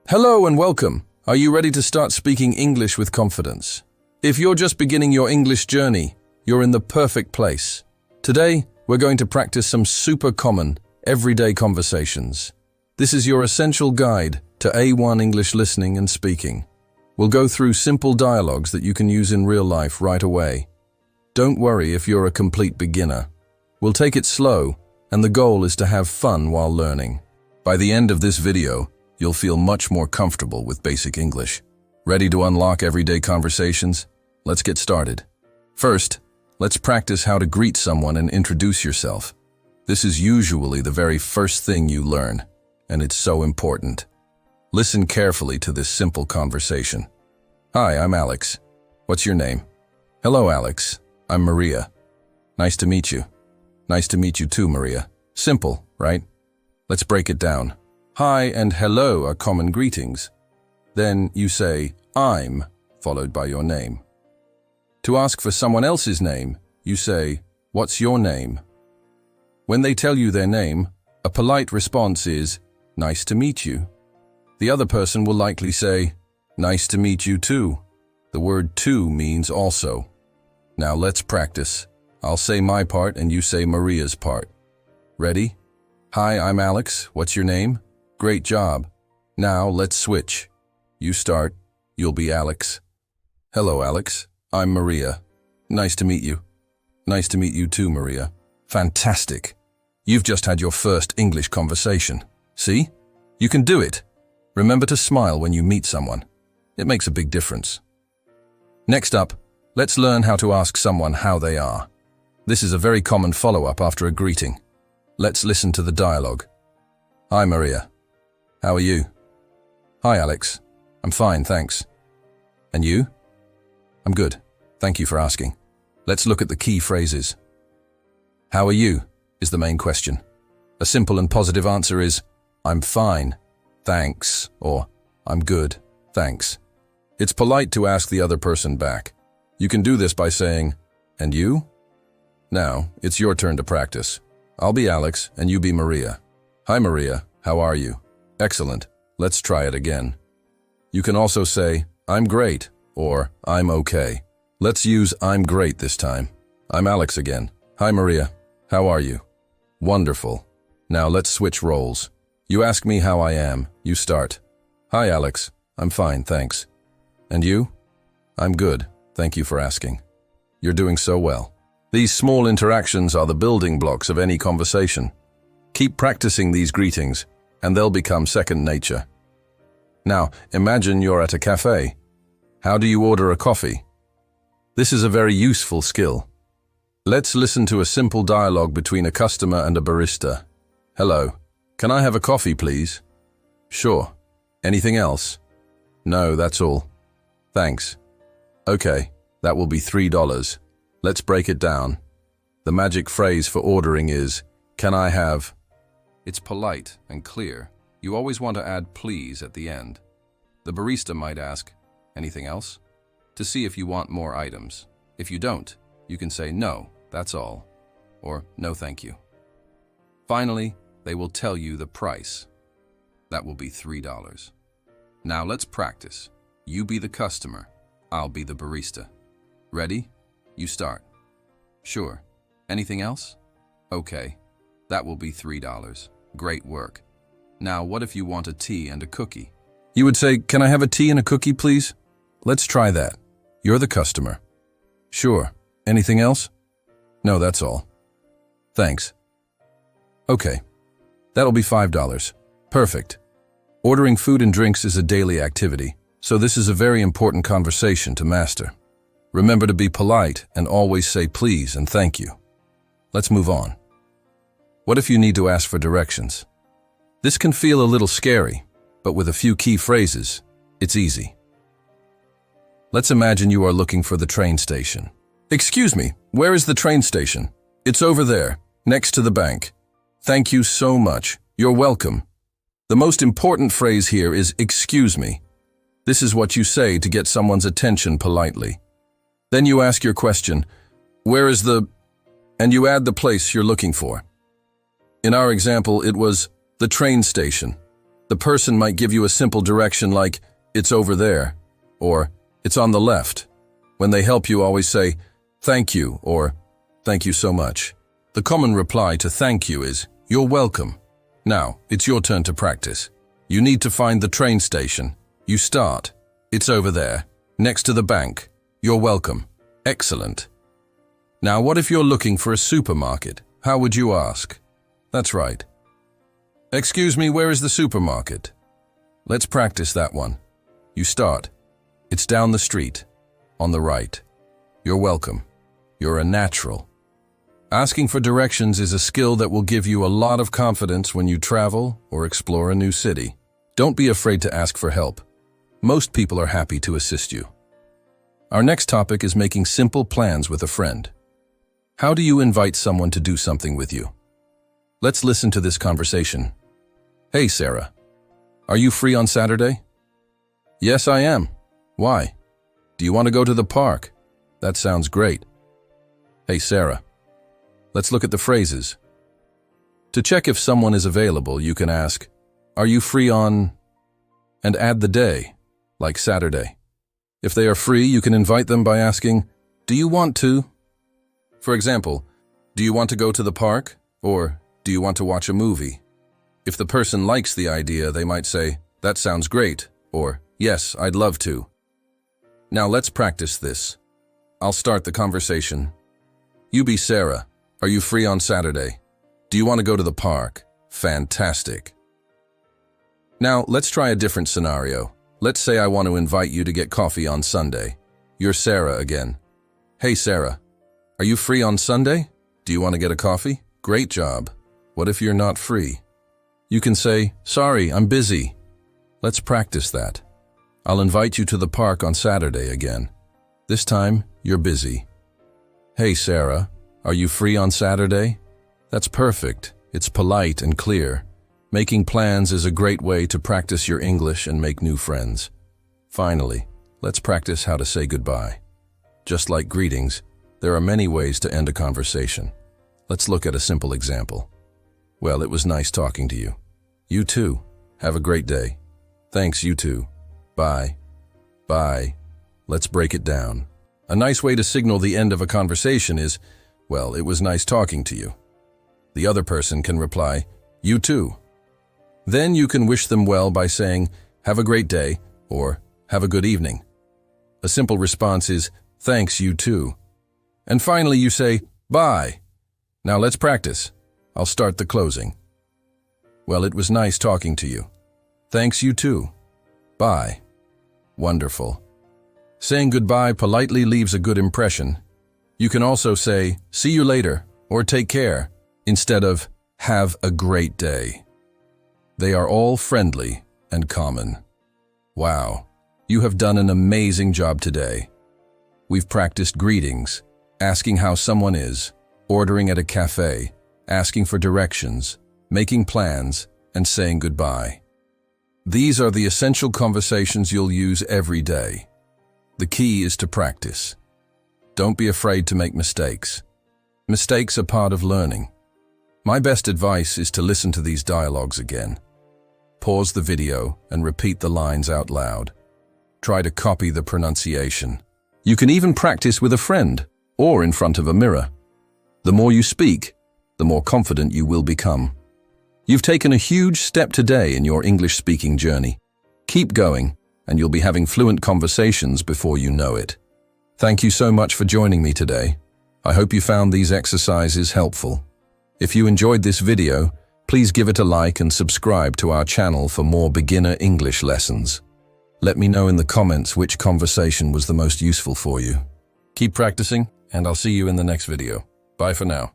Hello and welcome. Are you ready to start speaking English with confidence? If you're just beginning your English journey, you're in the perfect place. Today, we're going to practice some super common, everyday conversations. This is your essential guide to A1 English listening and speaking. We'll go through simple dialogues that you can use in real life right away. Don't worry if you're a complete beginner. We'll take it slow, and the goal is to have fun while learning. By the end of this video, you'll feel much more comfortable with basic English. Ready to unlock everyday conversations? Let's get started. First, let's practice how to greet someone and introduce yourself. This is usually the very first thing you learn, and it's so important. Listen carefully to this simple conversation. Hi, I'm Alex. What's your name? Hello, Alex. I'm Maria. Nice to meet you. Nice to meet you too, Maria. Simple, right? Let's break it down. Hi and hello are common greetings. Then you say, I'm, followed by your name. To ask for someone else's name, you say, what's your name? When they tell you their name, a polite response is, nice to meet you. The other person will likely say, nice to meet you too. The word too means also. Now let's practice. I'll say my part and you say Maria's part. Ready? Hi, I'm Alex. What's your name? Great job. Now let's switch. You start, you'll be Alex. Hello, Alex. I'm Maria. Nice to meet you. Nice to meet you too, Maria. Fantastic. You've just had your first English conversation. See? You can do it. Remember to smile when you meet someone. It makes a big difference. Next up, let's learn how to ask someone how they are. This is a very common follow-up after a greeting. Let's listen to the dialogue. Hi, Maria. How are you? Hi, Alex. I'm fine, thanks. And you? I'm good. Thank you for asking. Let's look at the key phrases. How are you is the main question. A simple and positive answer is, I'm fine, thanks, or I'm good, thanks. It's polite to ask the other person back. You can do this by saying, and you? Now, it's your turn to practice. I'll be Alex and you be Maria. Hi, Maria. How are you? Excellent. Let's try it again. You can also say, I'm great, or I'm okay. Let's use I'm great this time. I'm Alex again. Hi, Maria. How are you? Wonderful. Now let's switch roles. You ask me how I am. You start. Hi, Alex. I'm fine, thanks. And you? I'm good. Thank you for asking. You're doing so well. These small interactions are the building blocks of any conversation. Keep practicing these greetings, and they'll become second nature. Now, imagine you're at a cafe. How do you order a coffee? This is a very useful skill. Let's listen to a simple dialogue between a customer and a barista. Hello, can I have a coffee, please? Sure. Anything else? No, that's all. Thanks. Okay, that will be $3. Let's break it down. The magic phrase for ordering is, can I have? It's polite and clear. You always want to add please at the end. The barista might ask, anything else? To see if you want more items. If you don't, you can say no, that's all, or no thank you. Finally, they will tell you the price. That will be $3. Now let's practice. You be the customer, I'll be the barista. Ready? You start. Sure. Anything else? Okay, that will be $3. Great work. Now, what if you want a tea and a cookie? You would say, can I have a tea and a cookie, please? Let's try that. You're the customer. Sure. Anything else? No, that's all. Thanks. Okay. That'll be $5. Perfect. Ordering food and drinks is a daily activity, so this is a very important conversation to master. Remember to be polite and always say please and thank you. Let's move on. What if you need to ask for directions? This can feel a little scary, but with a few key phrases, it's easy. Let's imagine you are looking for the train station. Excuse me, where is the train station? It's over there, next to the bank. Thank you so much. You're welcome. The most important phrase here is excuse me. This is what you say to get someone's attention politely. Then you ask your question, where is the, and you add the place you're looking for. In our example, it was the train station. The person might give you a simple direction like, "It's over there," or "It's on the left." When they help you, always say, "Thank you," or "Thank you so much." The common reply to thank you is, "You're welcome." Now, it's your turn to practice. You need to find the train station. You start. "It's over there, next to the bank." "You're welcome." Excellent. Now, what if you're looking for a supermarket? How would you ask? That's right. "Excuse me, where is the supermarket?" Let's practice that one. You start. "It's down the street, on the right." You're welcome. You're a natural. Asking for directions is a skill that will give you a lot of confidence when you travel or explore a new city. Don't be afraid to ask for help. Most people are happy to assist you. Our next topic is making simple plans with a friend. How do you invite someone to do something with you? Let's listen to this conversation. "Hey, Sarah. Are you free on Saturday?" "Yes, I am. Why?" "Do you want to go to the park?" "That sounds great." "Hey, Sarah. Let's look at the phrases. To check if someone is available, you can ask, "Are you free on?" and add the day, like Saturday. If they are free, you can invite them by asking, "Do you want to?" For example, "Do you want to go to the park?" or "Do you want to watch a movie?" If the person likes the idea, they might say, "That sounds great," or "Yes, I'd love to." Now let's practice this. I'll start the conversation. You be Sarah. Are you free on Saturday? Do you want to go to the park? Fantastic. Now let's try a different scenario. Let's say I want to invite you to get coffee on Sunday. You're Sarah again. "Hey, Sarah. Are you free on Sunday? Do you want to get a coffee?" Great job. What if you're not free? You can say, "Sorry, I'm busy." Let's practice that. I'll invite you to the park on Saturday again. This time, you're busy. "Hey, Sarah, are you free on Saturday?" That's perfect. It's polite and clear. Making plans is a great way to practice your English and make new friends. Finally, let's practice how to say goodbye. Just like greetings, there are many ways to end a conversation. Let's look at a simple example. "Well, it was nice talking to you." "You too. Have a great day." "Thanks, you too." "Bye." "Bye." Let's break it down. A nice way to signal the end of a conversation is, "Well, it was nice talking to you." The other person can reply, "You too." Then you can wish them well by saying, "Have a great day," or "Have a good evening." A simple response is, "Thanks, you too." And finally you say, "Bye." Now let's practice. I'll start the closing. "Well, it was nice talking to you." "Thanks, you too." "Bye." Wonderful. Saying goodbye politely leaves a good impression. You can also say, "See you later," or "Take care," instead of "Have a great day." They are all friendly and common. Wow, you have done an amazing job today. We've practiced greetings, asking how someone is, ordering at a cafe, asking for directions, making plans, and saying goodbye. These are the essential conversations you'll use every day. The key is to practice. Don't be afraid to make mistakes. Mistakes are part of learning. My best advice is to listen to these dialogues again. Pause the video and repeat the lines out loud. Try to copy the pronunciation. You can even practice with a friend or in front of a mirror. The more you speak, the more confident you will become. You've taken a huge step today in your English-speaking journey. Keep going, and you'll be having fluent conversations before you know it. Thank you so much for joining me today. I hope you found these exercises helpful. If you enjoyed this video, please give it a like and subscribe to our channel for more beginner English lessons. Let me know in the comments which conversation was the most useful for you. Keep practicing, and I'll see you in the next video. Bye for now.